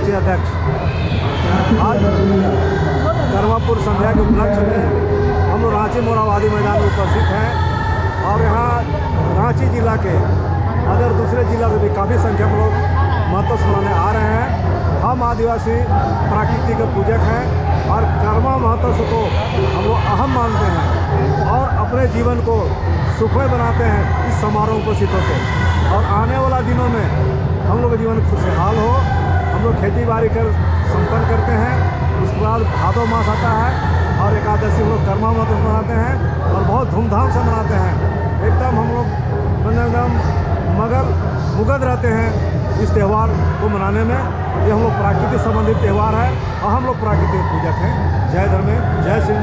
रांची अध्यक्ष। आज करवापुर संध्या के उपलक्ष्य में हम लोग रांची मोराबादी मैदान में उपस्थित हैं और यहाँ रांची जिला के अदर दूसरे जिला से भी काफ़ी संख्या में लोग महोत्सव मनाने आ रहे हैं। हम आदिवासी प्रकृति के पूजक हैं और कर्मा महोत्सव को हम लोग अहम मानते हैं और अपने जीवन को सुखमय बनाते हैं इस समारोह को उपस्थित होकर। और आने वाला दिनों में हम लोग का जीवन खुशहाल हो। हम लोग खेती बाड़ी कर संपन्न करते हैं। उसके बाद भादो मास आता है और एकादशी हम लोग कर्मा महोत्सव मनाते हैं और बहुत धूमधाम से मनाते हैं। एकदम हम लोग एकदम मुगद रहते हैं इस त्यौहार को मनाने में। ये हम लोग प्राकृतिक संबंधित त्यौहार है और हम लोग प्राकृतिक पूजक हैं। जय धर्मे, जय श्री।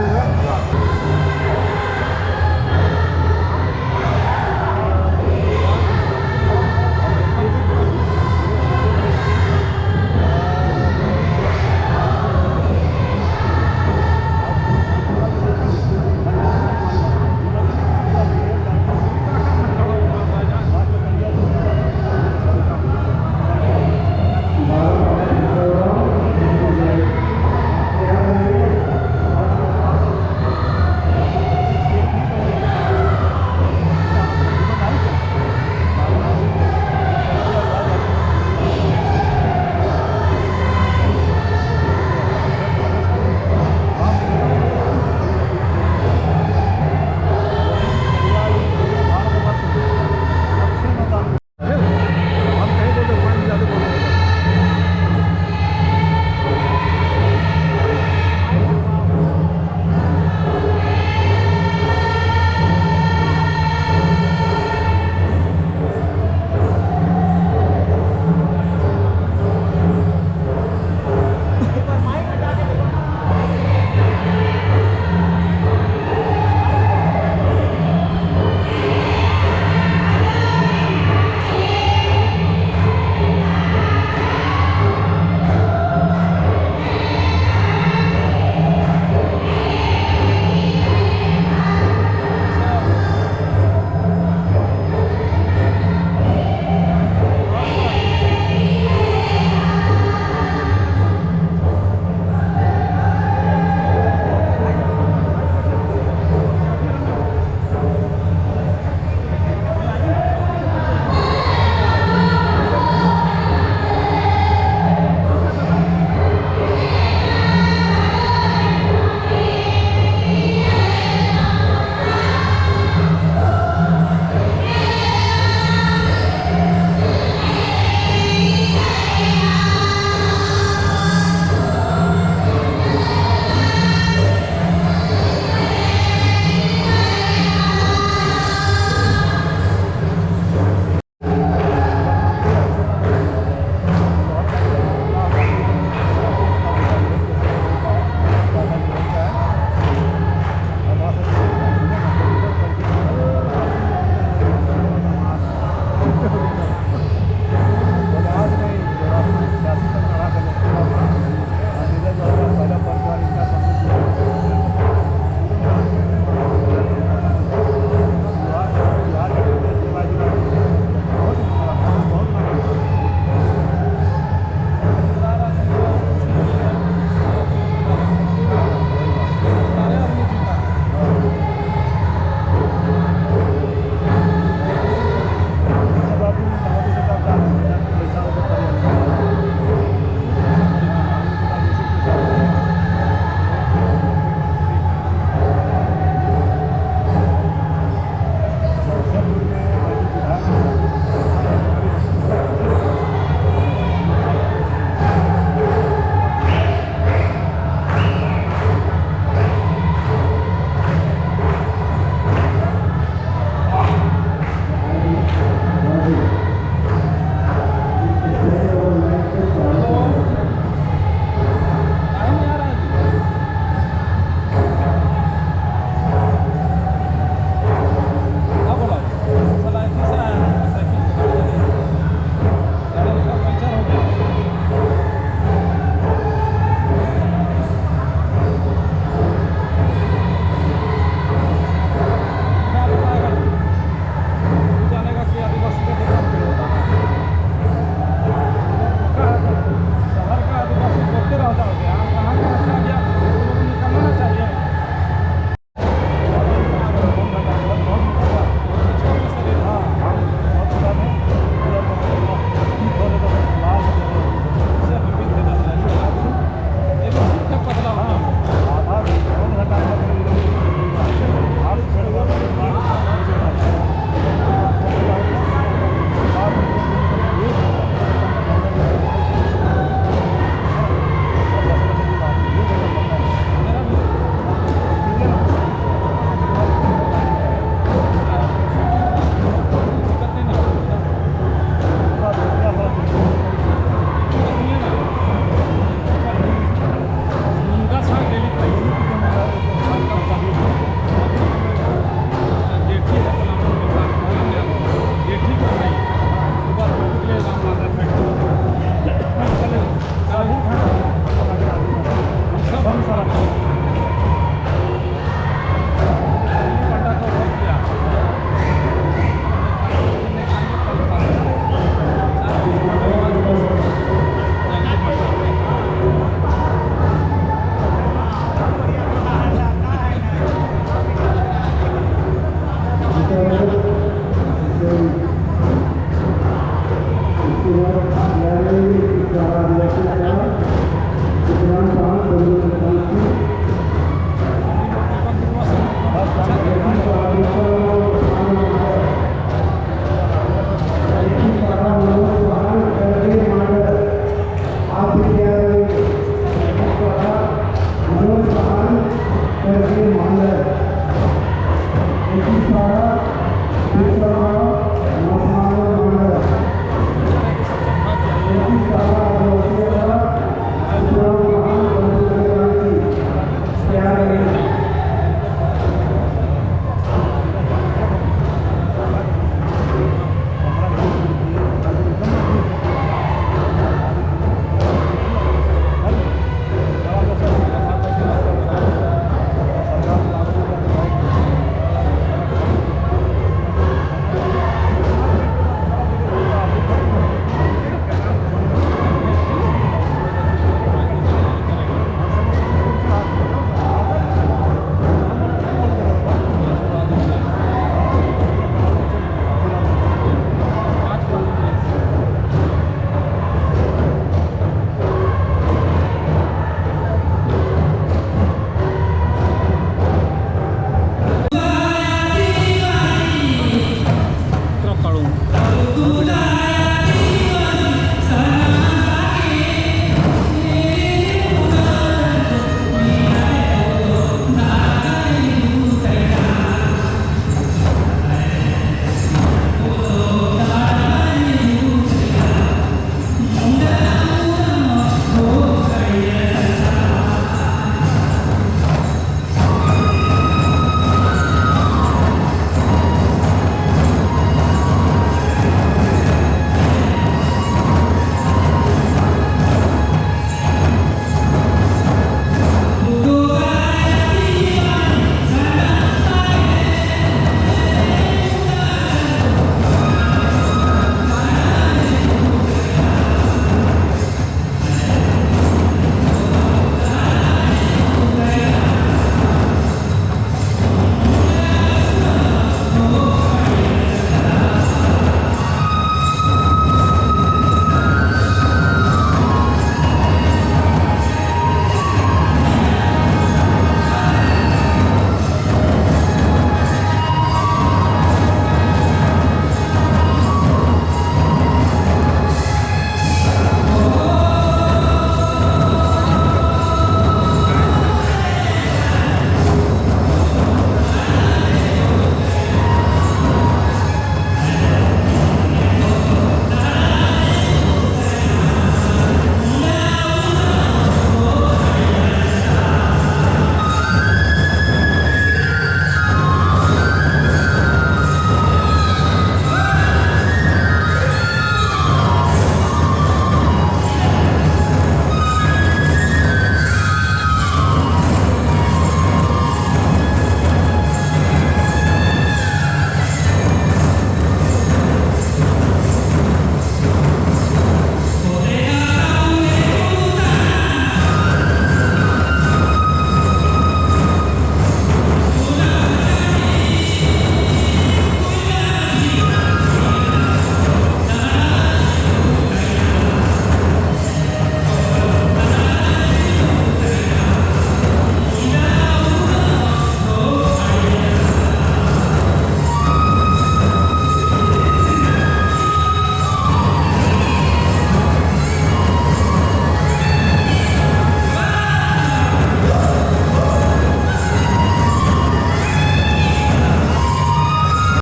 Gracias.